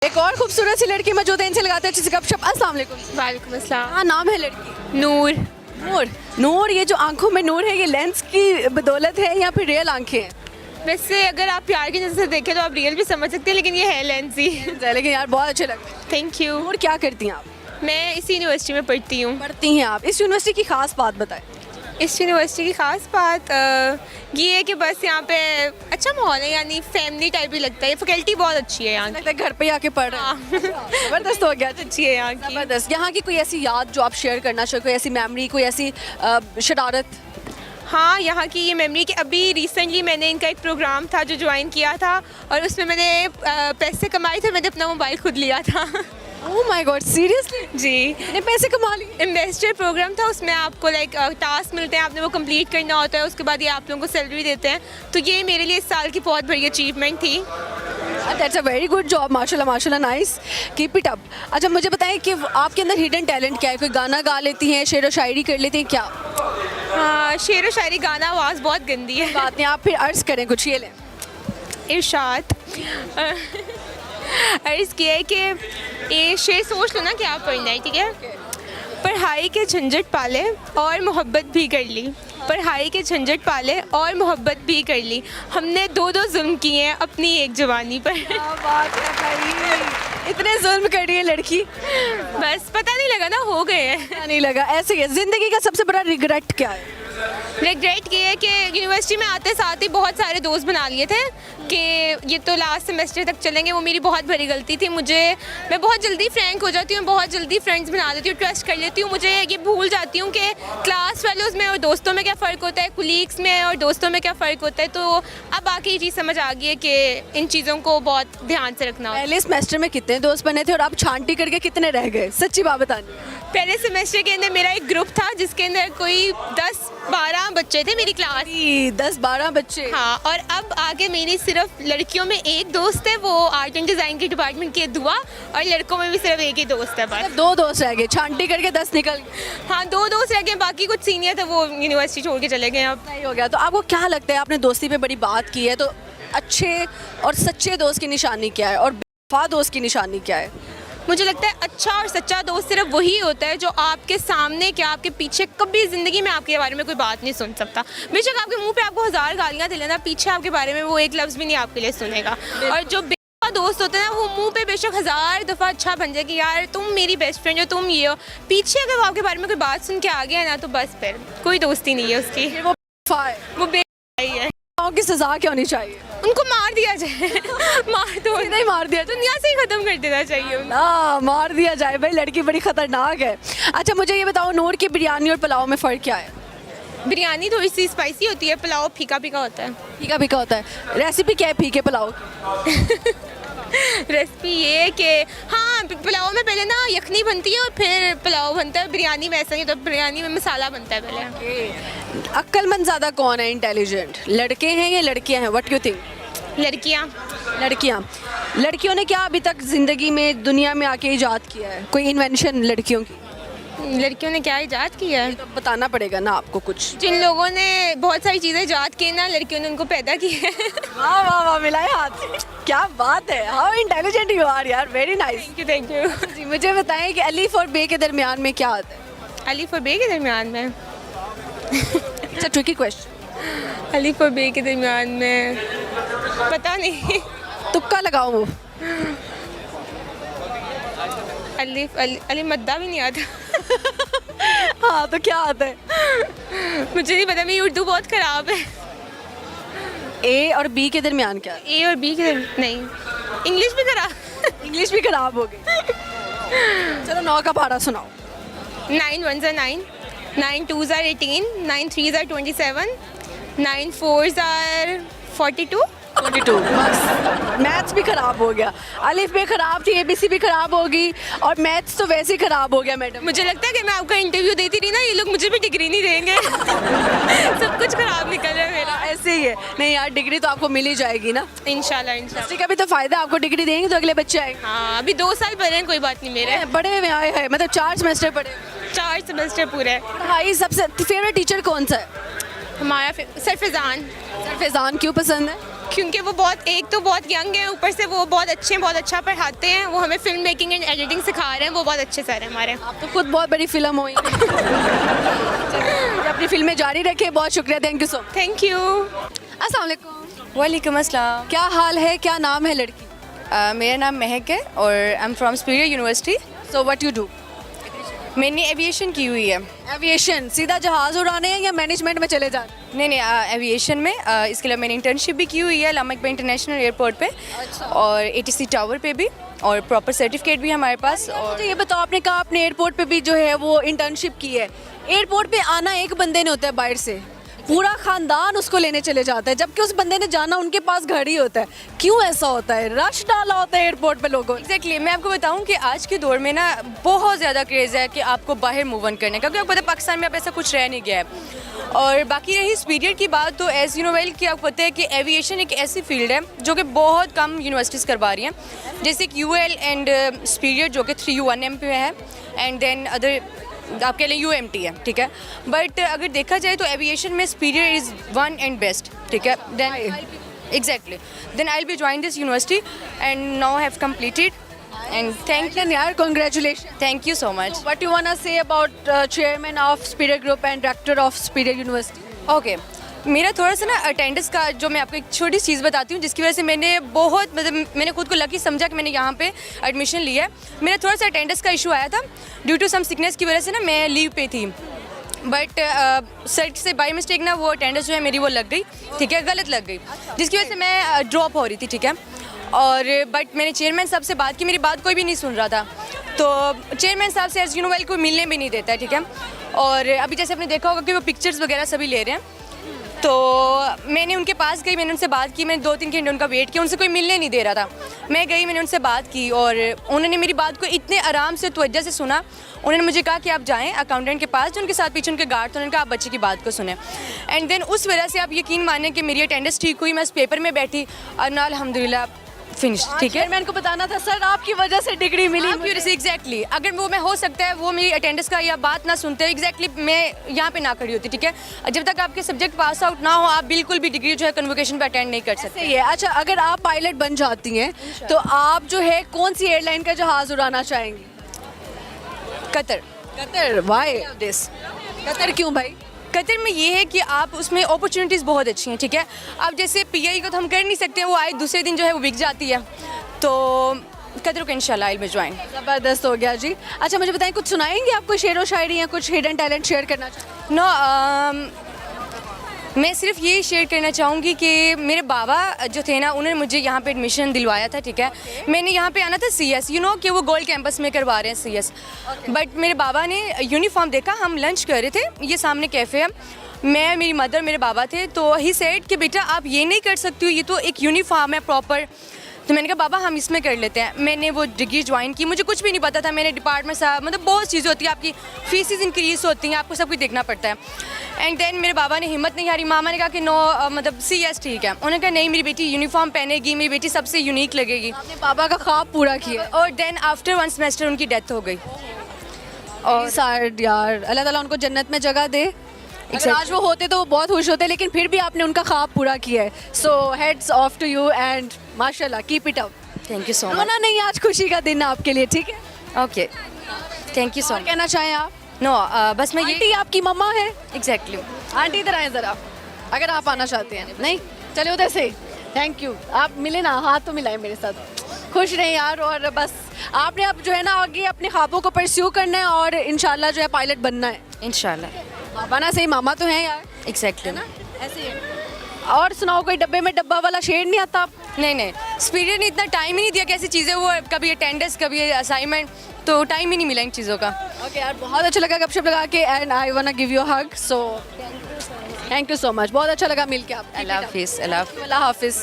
एक और खूबसूरत सी लड़की मौजूद है, इनसे लगाते हैं अच्छी सी गपशप। अस्सलाम वालेकुम। वालेकुम अस्सलाम। हाँ, नाम है लड़की? नूर। नूर। नूर, ये जो आंखों में नूर है, ये लेंस की बदौलत है या फिर रियल आंखें हैं? वैसे अगर आप प्यार की नज़र से देखें तो आप रियल भी समझ सकते हैं, लेकिन ये है लेंस ही। लेकिन यार बहुत अच्छे लग रहे हैं। Thank you. नूर, क्या करती हैं आप? मैं इसी यूनिवर्सिटी में पढ़ती हूँ। पढ़ती हैं आप? इस यूनिवर्सिटी की खास बात बताएं। इस यूनिवर्सिटी की ख़ास बात ये है कि बस यहाँ पे अच्छा माहौल है, यानी फैमिली टाइप ही लगता है। फैकल्टी बहुत अच्छी है यहाँ की। लगता है घर पे आके पढ़ रहे हैं। जबरदस्त हो गया। अच्छी है यहाँ की। जबरदस्त। यहाँ की कोई ऐसी याद जो आप शेयर करना चाहो, कोई ऐसी मेमोरी, कोई ऐसी शरारत? हाँ, यहाँ की ये मेमोरी कि अभी रिसेंटली मैंने इनका एक प्रोग्राम था जो ज्वाइन किया था, और उसमें मैंने पैसे कमाए थे। मैंने अपना मोबाइल खुद लिया था। Oh my god, seriously? जी, इतने पैसे कमा लिए? इन्वेस्टर प्रोग्राम था, उसमें आपको टास्क मिलते हैं, आपने वो कंप्लीट करना होता है, उसके बाद ये आप लोगों को सैलरी देते हैं। तो ये मेरे लिए इस साल की बहुत बड़ी अचीवमेंट थी। That's a very good job, माशाल्लाह माशाल्लाह, नाइस, कीप इट अप। अच्छा, मुझे बताएं कि आपके अंदर हिडन टैलेंट क्या है? कोई गाना गा लेती हैं, शेर व शायरी कर लेती हैं क्या? हाँ, शेर व शायरी गाना आवाज़ बहुत गंदी है। बात नहीं, आप फिर अर्ज करें कुछ, ये लें। इरशाद अर्ज़ किया है कि ये शेर सोच लो ना कि आप पढ़ना है, ठीक है। पढ़ाई के झंझट पाले और मोहब्बत भी कर ली, पढ़ाई के झंझट पाले और मोहब्बत भी कर ली, हमने दो जुल्म किए हैं अपनी एक जवानी पर। क्या बात है भाई, इतने जुल्म कर रही है लड़की। बस पता नहीं लगा ना, हो गए हैं। पता नहीं लगा। ऐसे ही है ज़िंदगी का सबसे बड़ा रिग्रेट क्या है? रिग्रेट ये है कि यूनिवर्सिटी में आते साथ ही बहुत सारे दोस्त बना लिए थे कि ये तो लास्ट सेमेस्टर तक चलेंगे। वो मेरी बहुत बड़ी गलती थी। मैं बहुत जल्दी फ्रैंक हो जाती हूँ, बहुत जल्दी फ्रेंड्स बना लेती हूँ, ट्रस्ट कर लेती हूँ। मुझे ये भूल जाती हूँ कि क्लास फेलोज़ में और दोस्तों में क्या फ़र्क होता है, कुलीग्स में और दोस्तों में क्या फ़र्क होता है। तो अब आके ये चीज़ समझ आ गई है कि इन चीज़ों को बहुत ध्यान से रखना होता है। पहले सेमेस्टर में कितने दोस्त बने थे और आप छांटी करके कितने रह गए? सच्ची बात बतानी। पहले सेमेस्टर के अंदर मेरा एक ग्रुप था जिसके अंदर कोई 10-12 बच्चे थे मेरी क्लास। 10-12 बच्चे? हाँ, और अब आगे मेरी सिर्फ लड़कियों में एक दोस्त है, वो आर्ट एंड डिज़ाइन के डिपार्टमेंट के दुआ, और लड़कों में भी सिर्फ एक ही दोस्त है बस। 2 दोस्त रह गए, छांटी करके 10 निकल गए। हाँ, 2 दोस्त रह गए, बाकी कुछ सीनियर थे वो यूनिवर्सिटी छोड़ के चले गए। अब नहीं हो गया। तो आपको क्या लगता है, आपने दोस्ती पे बड़ी बात की है, तो अच्छे और सच्चे दोस्त की निशानी क्या है और बेवफा दोस्त की निशानी क्या है? मुझे लगता है अच्छा और सच्चा दोस्त सिर्फ वही होता है जो आपके सामने क्या आपके पीछे कभी ज़िंदगी में आपके बारे में कोई बात नहीं सुन सकता। बेशक आपके मुंह पे आपको 1000 गालियाँ दे लेना, पीछे आपके बारे में वो एक लफ्ज़ भी नहीं आपके लिए सुनेगा। और जो बेवफा दोस्त होते हैं ना, वो मुंह पे बेशक 1000 दफ़ा अच्छा बन जाए कि यार तुम मेरी बेस्ट फ्रेंड हो, तुम ये हो, पीछे अगर वो आपके बारे में कोई बात सुन के आ गया ना, तो बस फिर कोई दोस्ती नहीं है उसकी। वो बेवफा है। वो बेवफा ही है। की सजा क्या होनी चाहिए? उनको मार दिया जाए। मार दो, नहीं मार दिया, दुनिया से ही ख़त्म कर देना चाहिए उनको। हाँ, मार दिया जाए भाई, लड़की बड़ी खतरनाक है। अच्छा, मुझे ये बताओ, नूर की बिरयानी और पुलाव में फ़र्क क्या है? बिरयानी थोड़ी सी स्पाइसी होती है, पुलाव फीका फीका होता है। फीका फीका होता है। रेसिपी क्या है फीके पुलाव की? रेसिपी ये है कि हाँ, पुलाव में पहले ना यखनी बनती है और फिर पुलाव बनता है। बिरयानी में ऐसा नहीं होता, बिरयानी में मसाला बनता है पहले। अक्लमंद ज़्यादा कौन है, इंटेलिजेंट? लड़के हैं या लड़कियां हैं? What you think? लड़कियाँ। लड़कियां। लड़कियों ने क्या अभी तक ज़िंदगी में, दुनिया में आके इजाद किया है? कोई इन्वेंशन लड़कियों की? लड़कियों ने क्या इजाद किया है? तो बताना पड़ेगा ना आपको कुछ। जिन लोगों ने बहुत सारी चीज़ें इजाद की ना, लड़कियों ने उनको पैदा किया है। वाह वाह वाह, मिलाए हाथ। क्या बात है, हाउ इंटेलिजेंट यू आर यार, वेरी नाइस। Thank you. जी, मुझे बताएं कि अलीफ और बे के दरमियान में क्या आता है? अलीफ और बे के दरमियान में? It's a tricky question. Alif और बे के दरमियान में पता नहीं। तुक्का लगाओ। वो अलीफ अली मद्दा भी नहीं आता। हाँ, तो क्या आता है? मुझे नहीं पता, मेरी उर्दू बहुत ख़राब है। ए और बी के दरमियान क्या है? ए और बी के नहीं, इंग्लिश भी खराब। इंग्लिश भी खराब हो गई। चलो 9 का पारा सुनाओ। 9 1s are 9, 9 2s are 18, 9 3s are 27, 9 4s are 42। 22। बस मैथ्स भी खराब हो गया, अलिफ भी खराब थी, एबीसी भी खराब होगी, और मैथ्स तो वैसे ही खराब हो गया मैडम। मुझे लगता है कि मैं आपका इंटरव्यू देती रही ना, ये लोग मुझे भी डिग्री नहीं देंगे। सब कुछ खराब निकल रहा है मेरा। ऐसे ही है। नहीं यार, डिग्री तो आपको मिल ही जाएगी ना, इंशाल्लाह इंशाल्लाह। इसका भी तो फायदा, आपको डिग्री देंगे तो अगले बच्चे आएंगे। हाँ, अभी 2 साल पढ़े हैं, कोई बात नहीं मेरे। बड़े हुए आए हैं, मतलब 4 सेमेस्टर पढ़े। 4 सेमेस्टर पूरे। पढ़ाई सबसे फेवरेट टीचर कौन सा है? हमारा सर फैज़ान। सर फैज़ान क्यों पसंद है? क्योंकि वो बहुत एक तो बहुत यंग है, ऊपर से वो बहुत अच्छे हैं, बहुत अच्छा पढ़ाते हैं, वो हमें फिल्म मेकिंग एंड एडिटिंग सिखा रहे हैं, वो बहुत अच्छे सर हैं हमारे। आप तो खुद बहुत बड़ी फिल्म हुई अपनी फिल्में जारी रखें। बहुत शुक्रिया, thank you so much. Thank you. अस्सलाम वालेकुम। वालेकुम अस्सलाम। क्या हाल है, क्या नाम है लड़की? मेरा नाम महक है और I am from superior university. So what you do? मैंने एविएशन की हुई है। एविएशन, सीधा जहाज उड़ाने हैं या मैनेजमेंट में चले जाना? नहीं, एविएशन में इसके अलावा मैंने इंटर्नशिप भी की हुई है लामा इकबाल इंटरनेशनल एयरपोर्ट पे और एटीसी टावर पे भी, और प्रॉपर सर्टिफिकेट भी है हमारे पास। और मुझे ये बताओ, आपने कहा आपने एयरपोर्ट पे भी जो है वो इंटर्नशिप की है। एयरपोर्ट पे आना एक बंदे ने होता है बाहर से, पूरा खानदान उसको लेने चले जाता है, जबकि उस बंदे ने जाना उनके पास घर ही होता है। क्यों ऐसा होता है? रश डाला होता है एयरपोर्ट पे लोगों ने। एग्जैक्टली मैं आपको बताऊं कि आज के दौर में ना बहुत ज़्यादा क्रेज़ है कि आपको बाहर मूव ऑन करने का, क्योंकि आपको पता है पाकिस्तान में अब ऐसा कुछ रह नहीं गया है। और बाकी रही सुपीरियर की बात, तो एज़ यू नो वेल कि आपको पता है कि एविएशन एक ऐसी फील्ड है जो कि बहुत कम यूनिवर्सिटीज़ करवा रही हैं, जैसे कि UL एंड सुपीरियर जो कि 3U1M पे है, एंड देन अदर आपके लिए UMT है, ठीक है। बट अगर देखा जाए तो एविएशन में superior is one and best, ठीक है। Then exactly then I will be join this university and now have completed and thank यार, congratulation. You so much. What you wanna say about chairman of Superior Group and director of Superior University? Okay, मेरा थोड़ा सा ना attendance का, जो मैं आपको एक छोटी चीज़ बताती हूँ जिसकी वजह से मैंने बहुत मैंने खुद को लकी समझा कि मैंने यहाँ पे एडमिशन लिया है। मेरा थोड़ा सा अटेंडेंस का इशू आया था ड्यू टू सम सिकनेस की वजह से ना, मैं लीव पे थी, बट सर से बाई मिस्टेक ना वो अटेंडेंस जो है मेरी वो लग गई, ठीक है, गलत लग गई, जिसकी वजह से मैं ड्रॉप हो रही थी, ठीक है। और बट मैंने चेयरमैन साहब से बात की, मेरी बात कोई भी नहीं सुन रहा था, तो चेयरमैन साहब से एज यू नो वेल कोई मिलने भी नहीं देता है, ठीक है। और अभी जैसे आपने देखा होगा कि वो पिक्चर्स वगैरह सभी ले रहे हैं, तो मैंने उनके पास गई, मैंने उनसे बात की, मैंने 2-3 घंटे उनका वेट किया, उनसे कोई मिलने नहीं दे रहा था। मैं गई, मैंने उनसे बात की और उन्होंने मेरी बात को इतने आराम से तवज्जो से सुना। उन्होंने मुझे कहा कि आप जाएं अकाउंटेंट के पास, जो उनके साथ पीछे उनके गार्ड थे, उन्होंने कहा आप बच्चे की बात को सुने। एंड देन उस वजह से आप यकीन मानें कि मेरी अटेंडेंस ठीक हुई, मैं उस पेपर में बैठी और ना अल्हम्दुलिल्लाह फिनिश, ठीक है। चेयरमैन को बताना था सर आपकी वजह से डिग्री मिली मुझे। एग्जैक्टली अगर वो मैं हो सकता है वो मेरी अटेंडेंस का या बात ना सुनते, एग्जैक्टली मैं यहाँ पे ना खड़ी होती, ठीक है। जब तक आपके सब्जेक्ट पास आउट ना हो, आप बिल्कुल भी डिग्री जो है कन्वोकेशन पे अटेंड नहीं कर सकते। सही है। अच्छा, अगर आप पायलट बन जाती हैं तो आप जो है कौन सी एयरलाइन का जहाज उड़ाना चाहेंगी? Qatar. Qatar? Why this? Qatar क्यों भाई? कतर में ये है कि आप उसमें अपॉर्चुनिटीज़ बहुत अच्छी हैं, ठीक है। अब जैसे PI को तो हम कर नहीं सकते हैं, वो आए दूसरे दिन जो है वो बिक जाती है, तो कतर को इंशाल्लाह आई विल ज्वाइन। ज़बरदस्त हो गया जी। अच्छा, मुझे बताएं, कुछ सुनाएंगे आप? कोई शेर व शायरी या कुछ हिडन टैलेंट शेयर करना चाहें? नो, मैं सिर्फ ये शेयर करना चाहूँगी कि मेरे बाबा जो थे ना, उन्होंने मुझे यहाँ पे एडमिशन दिलवाया था, ठीक है। मैंने यहाँ पे आना था CS, यू नो कि वो गोल्ड कैंपस में करवा रहे हैं CS, बट मेरे बाबा ने यूनिफॉर्म देखा, हम लंच कर रहे थे, ये सामने कैफ़े है, मैं, मेरी मदर, मेरे बाबा थे, तो ही सेड कि बेटा आप ये नहीं कर सकती हो, ये तो एक यूनिफॉर्म है प्रॉपर। तो मैंने कहा बाबा हम इसमें कर लेते हैं। मैंने वो डिग्री ज्वाइन की, मुझे कुछ भी नहीं पता था, मैंने डिपार्टमेंट साहब, मतलब बहुत चीज़ें होती हैं, आपकी फीसिस इंक्रीज होती हैं, आपको सब कुछ देखना पड़ता है। एंड देन मेरे बाबा ने हिम्मत नहीं हारी, मामा ने कहा कि नो मतलब CS ठीक है, उन्होंने कहा नहीं मेरी बेटी यूनिफॉर्म पहनेगी, मेरी बेटी सबसे यूनिक लगेगी। आपने बाबा का ख्वाब पूरा किया। और देन आफ्टर 1 सेमेस्टर उनकी डेथ हो गई। और यार अल्लाह ताला उनको जन्नत में जगह दे। अगर आज वो होते तो वो बहुत खुश होते, लेकिन फिर भी आपने उनका ख्वाब पूरा किया है। So heads off to you and माशाल्लाह, keep it up. Thank you so much. रोना नहीं, आज खुशी का दिन है आपके लिए, ठीक है। ओके, थैंक यू सो और मच। कहना चाहें आप? नो, बस मैं ये आंटी आपकी मम्मा है? एग्जैक्टली। आंटी इधर आए ज़रा, अगर आप आना चाहते हैं। नहीं, चले उधर से। थैंक यू, आप मिले ना, हाथ तो मिलाए मेरे साथ। खुश रहें यार, और बस आपने अब जो है ना आगे अपने ख्वाबों को परस्यू करना है और इंशाल्लाह जो है पायलट बनना है इंशाल्लाह। बाबा ना सही, मामा तो हैं यार, एग्जैक्टली ना ऐसे ही है। और सुनाओ, कोई डब्बे में डब्बा वाला शेर नहीं आता? नहीं, सुपीरियर ने इतना टाइम ही नहीं दिया, कैसी चीज़ें वो कभी अटेंडेंस कभी असाइनमेंट, तो टाइम ही नहीं मिला इन चीज़ों का। ओके यार, बहुत अच्छा लगा गपशप लगा के, and I want to give you a hug. So thank you so much, बहुत अच्छा लगा मिल के आप। अल्लाह हाफिज़। अल्लाह हाफिज़।